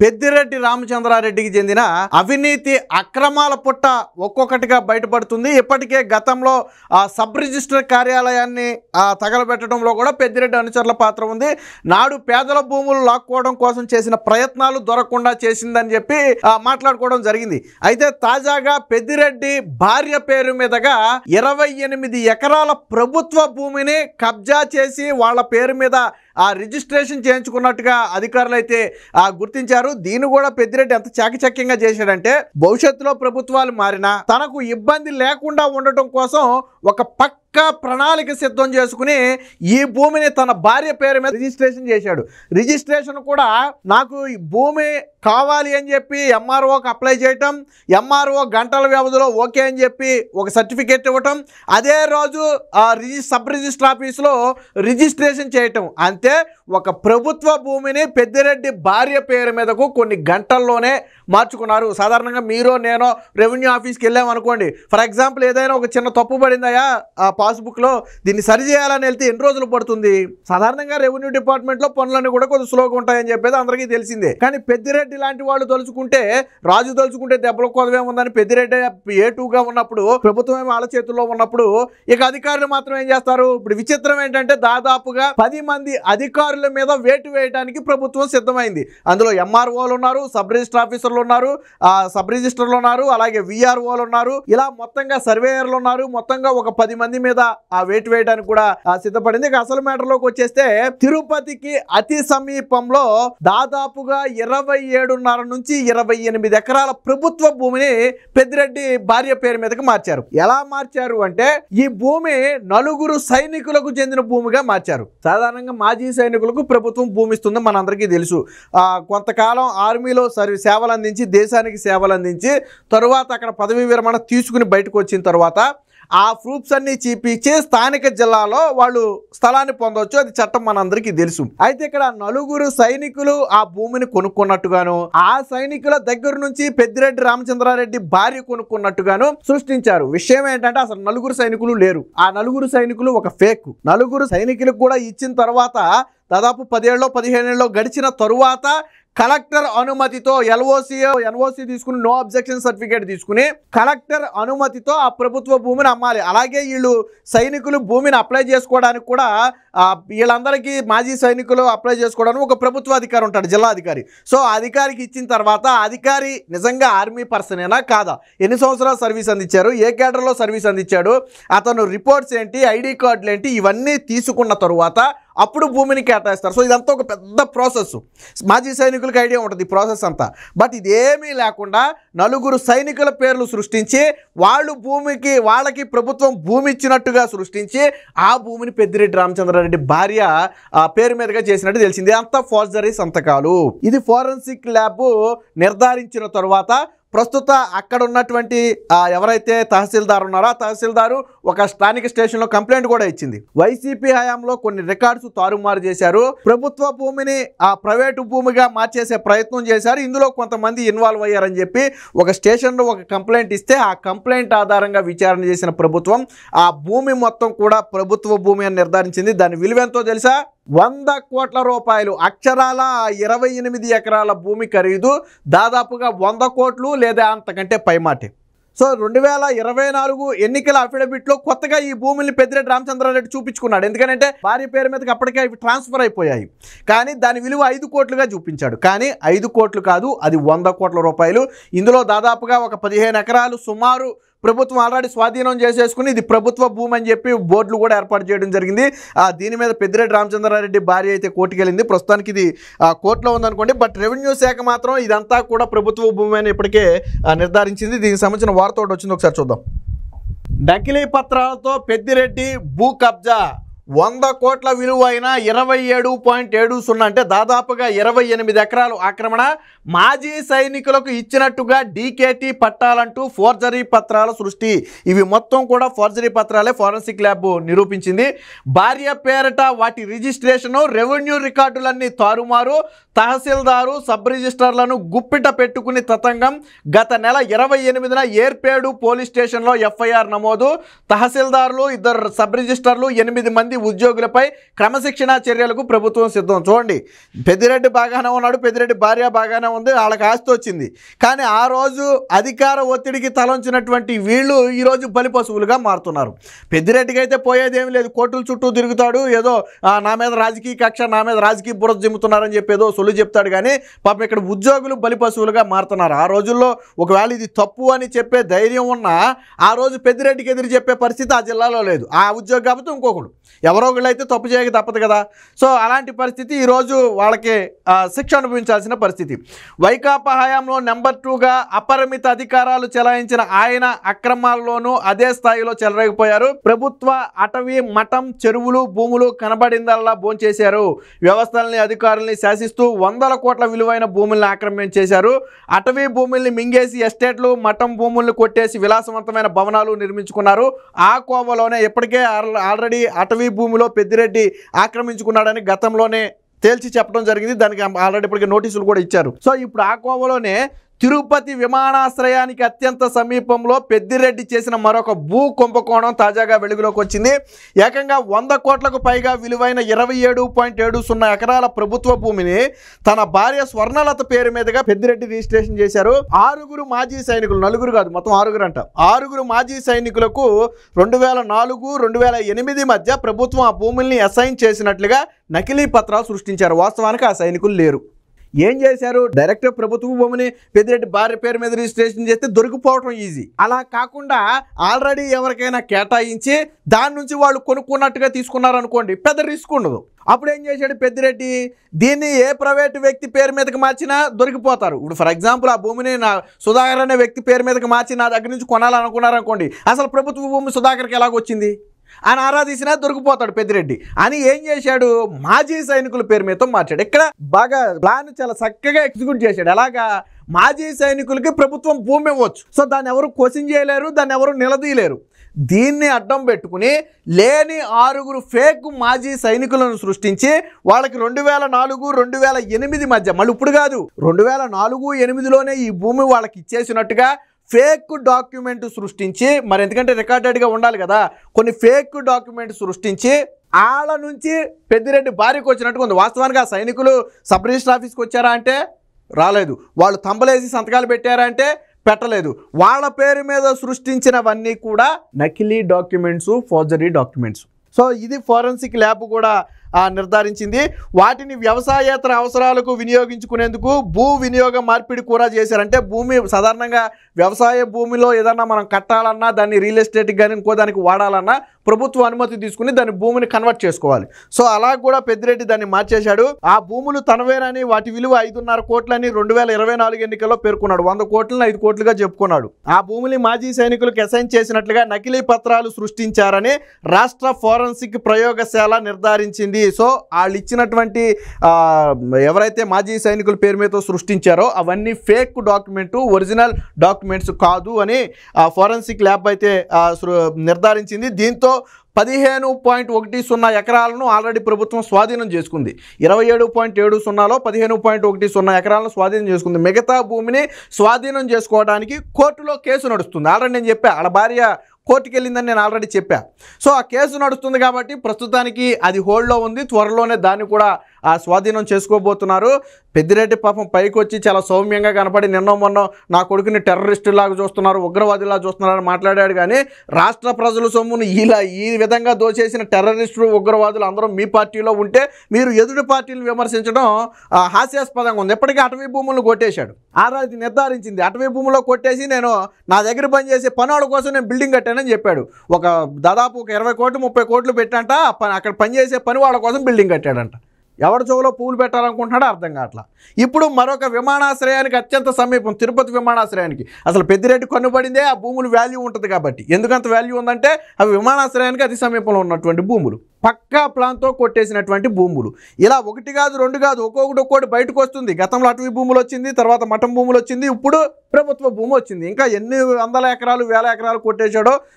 పెద్దిరెడ్డి రామచంద్రారెడ్డికి చెందిన అవినీతి అక్రమాల పుట్ట ఒక్కొక్కటిగా బయటపడుతుంది. ఇప్పటికే గతంలో సబ్ రిజిస్టర్ కార్యాలయాన్ని తగలబెట్టడంలో కూడా పెద్దిరెడ్డి అనుచరుల పాత్ర ఉంది. నాడు పేదల భూములు లాక్కోవడం కోసం చేసిన ప్రయత్నాలు దొరకకుండా చేసిందని చెప్పి మాట్లాడుకోవడం జరిగింది. అయితే తాజాగా పెద్దిరెడ్డి భార్య పేరు మీదుగా 28 ఎకరాల ప్రభుత్వ భూమిని కబ్జా చేసి వాళ్ళ పేరు మీద రిజిస్ట్రేషన్ చేయించుకున్నట్టుగా అధికారులు అయితే గుర్తించారు. దీన్ని కూడా పెద్దిరెడ్డి ఎంత చాకచక్యంగా చేశాడంటే, భవిష్యత్తులో ప్రభుత్వాలు మారినా తనకు ఇబ్బంది లేకుండా ఉండటం కోసం ఒక పక్కా ప్రణాళిక సిద్ధం చేసుకుని ఈ భూమిని తన భార్య పేరు మీద రిజిస్ట్రేషన్ చేశాడు. రిజిస్ట్రేషన్ కూడా నాకు ఈ భూమి కావాలి అని చెప్పి ఎంఆర్ఓకి అప్లై చేయటం, ఎంఆర్ఓ గంటల వ్యవధిలో ఓకే అని చెప్పి ఒక సర్టిఫికేట్ ఇవ్వటం, అదే రోజు సబ్ రిజిస్టర్ ఆఫీసులో రిజిస్ట్రేషన్ చేయటం. అంతే, ఒక ప్రభుత్వ భూమిని పెద్దిరెడ్డి భార్య పేరు మీదకు కొన్ని గంటల్లోనే మార్చుకున్నారు. సాధారణంగా మీరు నేను రెవెన్యూ ఆఫీస్కి వెళ్ళామనుకోండి, ఫర్ ఎగ్జాంపుల్ ఏదైనా ఒక చిన్న తప్పు పడిందయా ఆ పాస్బుక్లో, దీన్ని సరి చేయాలని వెళ్తే ఎన్ని రోజులు పడుతుంది? సాధారణంగా రెవెన్యూ డిపార్ట్మెంట్లో పనులన్నీ కూడా కొంచెం స్లోగా ఉంటాయని చెప్పేది అందరికీ తెలిసిందే. కానీ పెద్దిరెడ్డి లాంటి వాళ్ళు తలుచుకుంటే, రాజు తలుచుకుంటే దెబ్బల కొదవే ఉందని పెద్దిరెడ్డి A2గా ఉన్నప్పుడు, ప్రభుత్వం వాళ్ళ చేతుల్లో ఉన్నప్పుడు ఇక అధికారులు మాత్రం ఏం చేస్తారు? ఇప్పుడు విచిత్రం ఏంటంటే, దాదాపుగా 10 మంది అధికారుల మీద వేటు వేయడానికి ప్రభుత్వం సిద్ధమైంది. అందులో ఎంఆర్ఓలు ఉన్నారు, సబ్ రిజిస్టర్ ఆఫీసర్లు ఉన్నారు, సబ్ రిజిస్టర్లు ఉన్నారు, అలాగే విఆర్ఓలు ఉన్నారు, ఇలా మొత్తంగా సర్వేయర్లు ఉన్నారు. మొత్తంగా ఒక 10 మంది మీద వేటు వేయడానికి కూడా సిద్ధపడింది. ఇక అసలు మ్యాటర్లోకి వచ్చేస్తే, తిరుపతికి అతి సమీపంలో దాదాపుగా 27.5 నుంచి 28 ఎకరాల ప్రభుత్వ భూమిని పెద్దిరెడ్డి భార్య పేరు మీదకి మార్చారు. ఎలా మార్చారు అంటే, ఈ భూమి 4 సైనికులకు చెందిన భూమిగా మార్చారు. సాధారణంగా మాజీ సైనికులకు ప్రభుత్వం భూమి ఇస్తుంది, మనందరికీ తెలుసు. కొంతకాలం ఆర్మీలో సేవలు అందించి, దేశానికి సేవలు అందించి తరువాత అక్కడ పదవీ విరమణ తీసుకుని బయటకు వచ్చిన తర్వాత ఆ ప్రూఫ్స్ అన్ని చూపించి స్థానిక జిల్లాలో వాళ్ళు స్థలాన్ని పొందవచ్చు. అది చట్టం మనందరికీ తెలుసు. అయితే ఇక్కడ 4 సైనికులు ఆ భూమిని కొనుక్కున్నట్టుగాను, ఆ సైనికుల దగ్గర నుంచి పెద్దిరెడ్డి రామచంద్రారెడ్డి భార్య కొనుక్కున్నట్టుగాను సృష్టించారు. విషయం ఏంటంటే, అసలు 4 సైనికులు లేరు. ఆ 4 సైనికులు ఒక ఫేక్. 4 సైనికులకు కూడా ఇచ్చిన తర్వాత దాదాపు 10 ఏళ్ళలో 15 ఏళ్ళలో గడిచిన తరువాత కలెక్టర్ అనుమతితో ఎన్ఓసి తీసుకుని, నో అబ్జెక్షన్ సర్టిఫికేట్ తీసుకుని కలెక్టర్ అనుమతితో ఆ ప్రభుత్వ భూమిని అమ్మాలి. అలాగే వీళ్ళు సైనికులు భూమిని అప్లై చేసుకోవడానికి కూడా, వీళ్ళందరికీ మాజీ సైనికులు అప్లై చేసుకోవడానికి ఒక ప్రభుత్వ అధికారి ఉంటాడు, జిల్లా అధికారి. సో అధికారికి ఇచ్చిన తర్వాత అధికారి నిజంగా ఆర్మీ పర్సనేనా కాదా, ఎన్ని సంవత్సరాలు సర్వీస్ అందించారు, ఏ కేడర్లో సర్వీస్ అందించాడు, అతను రిపోర్ట్స్ ఏంటి, ఐడి కార్డులు ఏంటి, ఇవన్నీ తీసుకున్న తరువాత అప్పుడు భూమిని కేటాయిస్తారు. సో ఇదంతా ఒక పెద్ద ప్రాసెస్. మాజీ సైనికులకు ఐడియా ఉంటుంది ఈ ప్రాసెస్ అంతా. బట్ ఇదేమీ లేకుండా 4 సైనికుల పేర్లు సృష్టించి, వాళ్ళకి ప్రభుత్వం భూమి ఇచ్చినట్టుగా సృష్టించి ఆ భూమిని పెద్దిరెడ్డి రామచంద్రారెడ్డి భార్య పేరు మీదుగా చేసినట్టు తెలిసింది. అంతా ఫోర్జరీ సంతకాలు. ఇది ఫోరెన్సిక్ ల్యాబ్ నిర్ధారించిన తరువాత ప్రస్తుత అక్కడ ఉన్నటువంటి ఎవరైతే తహసీల్దార్ ఉన్నారో ఆ తహసీల్దారు ఒక స్థానిక స్టేషన్లో కంప్లైంట్ కూడా ఇచ్చింది. వైసీపీ హయాంలో కొన్ని రికార్డ్స్ తారుమారు చేశారు, ప్రభుత్వ భూమిని ప్రైవేటు భూమిగా మార్చేసే ప్రయత్నం చేశారు, ఇందులో కొంతమంది ఇన్వాల్వ్ అయ్యారని చెప్పి ఒక స్టేషన్లో ఒక కంప్లైంట్ ఇస్తే, ఆ కంప్లైంట్ ఆధారంగా విచారణ చేసిన ప్రభుత్వం ఆ భూమి మొత్తం కూడా ప్రభుత్వ భూమి అని నిర్ధారించింది. దాని విలువ ఎంతో తెలుసా? 100 కోట్ల రూపాయలు. అక్షరాల 28 ఎకరాల భూమి ఖరీదు దాదాపుగా 100 కోట్లు లేదా అంతకంటే పైమాటే. సో 2024 ఎన్నికల అఫిడవిట్లో కొత్తగా ఈ భూమిని పెద్దిరెడ్డి రామచంద్రారెడ్డి చూపించుకున్నాడు. ఎందుకంటే భార్య పేరు మీదకి అప్పటికే ఇవి ట్రాన్స్ఫర్ అయిపోయాయి. కానీ దాని విలువ 5 కోట్లుగా చూపించాడు. కానీ 5 కోట్లు కాదు, అది 100 కోట్ల రూపాయలు. ఇందులో దాదాపుగా ఒక 15 ఎకరాలు సుమారు ప్రభుత్వం ఆల్రెడీ స్వాధీనం చేసేసుకుని ఇది ప్రభుత్వ భూమి అని చెప్పి బోర్డులు కూడా ఏర్పాటు చేయడం జరిగింది. దీని మీద పెద్దిరెడ్డి రామచంద్రారెడ్డి భార్య అయితే కోర్టుకు వెళ్ళింది. ప్రస్తుతానికి ఇది కోర్టులో ఉందనుకోండి. బట్ రెవెన్యూ శాఖ మాత్రం ఇదంతా కూడా ప్రభుత్వ భూమి అని ఇప్పటికే నిర్ధారించింది. దీనికి సంబంధించిన వార్త ఒకటి వచ్చింది, ఒకసారి చూద్దాం. నకిలీ పత్రాలతో పెద్దిరెడ్డి భూ కబ్జా, 100 కోట్ల విలువైన 27.70 అంటే దాదాపుగా 28 ఎకరాలు ఆక్రమణ, మాజీ సైనికులకు ఇచ్చినట్టుగా డీకేటీ పట్టాలంటూ ఫోర్జరీ పత్రాల సృష్టి. ఇవి మొత్తం కూడా ఫోర్జరీ పత్రాలే, ఫోరెన్సిక్ ల్యాబ్ నిరూపించింది. భార్య పేరట వాటి రిజిస్ట్రేషను, రెవెన్యూ రికార్డులన్నీ తారుమారు, తహసీల్దారు సబ్ రిజిస్టర్లను గుప్పిట పెట్టుకుని తతంగం. గత నెల 28న ఏర్పేడు పోలీస్ స్టేషన్లో ఎఫ్ఐఆర్ నమోదు. తహసీల్దారులు, 2 సబ్ రిజిస్టర్లు, 8 మంది ఉద్యోగులపై క్రమశిక్షణా చర్యలకు ప్రభుత్వం సిద్ధం. చూడండి, పెద్దిరెడ్డి బాగానే ఉన్నాడు, పెద్దిరెడ్డి భార్య బాగానే ఉంది, వాళ్ళకి ఆస్తి వచ్చింది. కానీ ఆ రోజు అధికార ఒత్తిడికి తలంచినటువంటి వీళ్ళు ఈరోజు బలి పశువులుగా మారుతున్నారు. పెద్దిరెడ్డికి అయితే పోయేదేమీ లేదు, కోర్టుల చుట్టూ తిరుగుతాడు, ఏదో నా మీద రాజకీయ కక్ష, నా మీద రాజకీయ బురద జిమ్ముతున్నారని చెప్పి ఏదో సొల్లు చెప్తాడు. కానీ పాపం ఇక్కడ ఉద్యోగులు బలి పశువులుగా మారుతున్నారు. ఆ రోజుల్లో ఒకవేళ ఇది తప్పు అని చెప్పే ధైర్యం ఉన్నా ఆ రోజు పెద్దిరెడ్డికి ఎదురు చెప్పే పరిస్థితి ఆ జిల్లాలో లేదు. ఆ ఉద్యోగి కాబట్టి ఇంకొకడు ఎవరో ఒకళ్ళు అయితే తప్పు చేయక తప్పదు కదా. సో అలాంటి పరిస్థితి ఈరోజు వాళ్ళకి శిక్ష అనుభవించాల్సిన పరిస్థితి. వైకాపా హయాంలో నెంబర్ 2గా అపరిమిత అధికారాలు చెలాయించిన ఆయన అక్రమాల్లోనూ అదే స్థాయిలో చెలరేగిపోయారు. ప్రభుత్వ అటవీ మఠం చెరువులు భూములు కనబడిందల్లా భోంచేశారు. వ్యవస్థల్ని అధికారుల్ని శాసిస్తూ 100 కోట్ల విలువైన భూముల్ని ఆక్రమించేశారు. అటవీ భూముల్ని మింగేసి ఎస్టేట్లు మఠం భూముల్ని కొట్టేసి విలాసవంతమైన భవనాలు నిర్మించుకున్నారు. ఆ కోవలోనే ఇప్పటికే ఆల్రెడీ అటవీ భూమిలో పెద్దిరెడ్డి ఆక్రమించుకున్నాడని గతంలోనే తేల్చి చెప్పడం జరిగింది. దానికి ఆల్రెడీ ఇప్పటికే నోటీసులు కూడా ఇచ్చారు. సో ఇప్పుడు ఆ కోవలోనే తిరుపతి విమానాశ్రయానికి అత్యంత సమీపంలో పెద్దిరెడ్డి చేసిన మరొక భూ కుంభకోణం తాజాగా వెలుగులోకి వచ్చింది. ఏకంగా 100 కోట్లకు పైగా విలువైన 27.70 ఎకరాల ప్రభుత్వ భూమిని తన భార్య స్వర్ణలత పేరు మీదుగా పెద్దిరెడ్డి రిజిస్ట్రేషన్ చేశారు. 6 మాజీ సైనికులు, 4 కాదు మొత్తం 6 అంట, 6 మాజీ సైనికులకు 2004-2008 మధ్య ప్రభుత్వం ఆ భూముల్ని అసైన్ చేసినట్లుగా నకిలీ పత్రాలు సృష్టించారు. వాస్తవానికి ఆ సైనికులు లేరు. ఏం చేశారు, డైరెక్ట్ ప్రభుత్వ భూమిని పెద్దిరెడ్డి భార్య పేరు మీద రిజిస్ట్రేషన్ చేస్తే దొరికిపోవటం ఈజీ. అలా కాకుండా ఆల్రెడీ ఎవరికైనా కేటాయించి దాని నుంచి వాళ్ళు కొనుక్కున్నట్టుగా తీసుకున్నారనుకోండి, పెద్ద రిస్క్ ఉండదు. అప్పుడు ఏం చేశాడు పెద్దిరెడ్డి, దీన్ని ఏ ప్రైవేటు వ్యక్తి పేరు మీదకి మార్చినా దొరికిపోతారు. ఇప్పుడు ఫర్ ఎగ్జాంపుల్ ఆ భూమిని నా సుధాకర్ అనే వ్యక్తి పేరు మీదకి మార్చి నా దగ్గర నుంచి కొనాలనుకున్నారనుకోండి, అసలు ప్రభుత్వ భూమి సుధాకర్కి ఎలాగొచ్చింది అని ఆరాధించినా దొరికిపోతాడు పెద్దిరెడ్డి అని ఏం చేశాడు, మాజీ సైనికుల పేరు మీద మార్చాడు. ఇక్కడ బాగా ప్లాన్ చాలా చక్కగా ఎగ్జిక్యూట్ చేశాడు. ఎలాగా, మాజీ సైనికులకి ప్రభుత్వం భూమి ఇవ్వచ్చు, సో దాన్ని ఎవరు క్వశ్చన్ చేయలేరు, దాన్ని ఎవరు నిలదీయలేరు. దీన్ని అడ్డం పెట్టుకుని లేని 6 ఫేక్ మాజీ సైనికులను సృష్టించి వాళ్ళకి 2004-2008 మధ్య, మళ్ళీ ఇప్పుడు కాదు 2004-2008లోనే ఈ భూమి వాళ్ళకి ఇచ్చేసినట్టుగా ఫేక్ డాక్యుమెంట్ సృష్టించి, మరి ఎందుకంటే రికార్డెడ్గా ఉండాలి కదా, కొన్ని ఫేక్ డాక్యుమెంట్ సృష్టించి వాళ్ళ నుంచి పెద్దిరెడ్డి భార్యకు వచ్చినట్టుగా ఉంది. వాస్తవానికి ఆ సైనికులు సబ్ రిజిస్టర్ ఆఫీస్కి వచ్చారా అంటే రాలేదు, వాళ్ళు తంబలేసి సంతకాలు పెట్టారా అంటే పెట్టలేదు. వాళ్ళ పేరు మీద సృష్టించినవన్నీ కూడా నకిలీ డాక్యుమెంట్స్, ఫోర్జరీ డాక్యుమెంట్స్. సో ఇది ఫోరెన్సిక్ ల్యాబ్ కూడా నిర్ధారించింది. వాటిని వ్యవసాయేతర అవసరాలకు వినియోగించుకునేందుకు భూ వినియోగ మార్పిడి కూడా చేశారంటే భూమి సాధారణంగా వ్యవసాయ భూమిలో ఏదన్నా మనం కట్టాలన్నా దాన్ని రియల్ ఎస్టేట్కి కానీ ఇంకో దానికి వాడాలన్నా ప్రభుత్వ అనుమతి తీసుకుని దాని భూమిని కన్వర్ట్ చేసుకోవాలి. సో అలా కూడా పెద్దిరెడ్డి దాన్ని మార్చేశాడు. ఆ భూములు తనవేనని వాటి విలువ 5.5 కోట్లని 2024 ఎన్నికల్లో పేర్కొన్నాడు. 100 కోట్లను 5 కోట్లుగా చెప్పుకున్నాడు. ఆ భూమిని మాజీ సైనికులకు అసైన్ చేసినట్లుగా నకిలీ పత్రాలు సృష్టించారని రాష్ట్ర ఫోరెన్సిక్ ప్రయోగశాల నిర్ధారించింది. సో వాళ్ళు ఇచ్చినటువంటి ఎవరైతే మాజీ సైనికుల పేరు మీద సృష్టించారో అవన్నీ ఫేక్ డాక్యుమెంట్, ఒరిజినల్ డాక్యుమెంట్స్ కాదు అని ఫోరెన్సిక్ ల్యాబ్ అయితే నిర్ధారించింది. దీంతో 15.10 ఎకరాలను ఆల్రెడీ ప్రభుత్వం స్వాధీనం చేసుకుంది. 27.70లో 15.10 ఎకరాలను స్వాధీనం చేసుకుంది. మిగతా భూమిని స్వాధీనం చేసుకోవడానికి కోర్టులో కేసు నడుస్తుంది. ఆల్రెడీ నేను చెప్పా, వాళ్ళ భార్య కోర్టుకి వెళ్ళిందని నేను ఆల్రెడీ చెప్పా. సో ఆ కేసు నడుస్తుంది కాబట్టి ప్రస్తుతానికి అది హోల్డ్లో ఉంది. త్వరలోనే దాన్ని కూడా స్వాధీనం చేసుకోబోతున్నారు. పెద్దిరెడ్డి పాపం పైకి వచ్చి చాలా సౌమ్యంగా కనపడి నిన్న మొన్న నా కొడుకుని టెర్రరిస్టులాగా చూస్తున్నారు, ఉగ్రవాదిలా చూస్తున్నారని మాట్లాడాడు. కానీ రాష్ట్ర ప్రజల సొమ్మును ఈ విధంగా దోచేసిన టెర్రరిస్టులు, ఉగ్రవాదులు అందరూ మీ పార్టీలో ఉంటే మీరు ఎదుటి పార్టీలు విమర్శించడం హాస్యాస్పదంగా ఉంది. ఎప్పటికీ అటవీ భూములను కొట్టేశాడు. ఆరాధి నిర్ధారించింది, అటవీ భూముల్లో కొట్టేసి నేను నా దగ్గర పనిచేసే పనుల కోసం నేను బిల్డింగ్ కట్టానని చెప్పాడు. దాదాపు 20 కోట్లు 30 కోట్లు పెట్టంట అక్కడ పనిచేసే పని వాళ్ళ కోసం బిల్డింగ్ కట్టాడంట. ఎవరి చెవులో పూలు పెట్టాలనుకుంటున్నాడో అర్థం కావట్లా. ఇప్పుడు మరొక విమానాశ్రయానికి అత్యంత సమీపం, తిరుపతి విమానాశ్రయానికి. అసలు పెద్దిరెడ్డి కన్నుబడిందే ఆ భూములు వాల్యూ ఉంటుంది కాబట్టి. ఎందుకంత వాల్యూ ఉందంటే అవి విమానాశ్రయానికి అతి సమీపంలో ఉన్నటువంటి భూములు, పక్కా ప్లాన్తో కొట్టేసినటువంటి భూములు. ఇలా 1 కాదు 2 కాదు, ఒక్కొక్కటి బయటకు వస్తుంది. గతంలో అటవీ భూములు వచ్చింది, తర్వాత మఠం భూములు వచ్చింది, ఇప్పుడు ప్రభుత్వ భూమి వచ్చింది. ఇంకా ఎన్ని వందల ఎకరాలు, వేల ఎకరాలు కొట్టేశాడో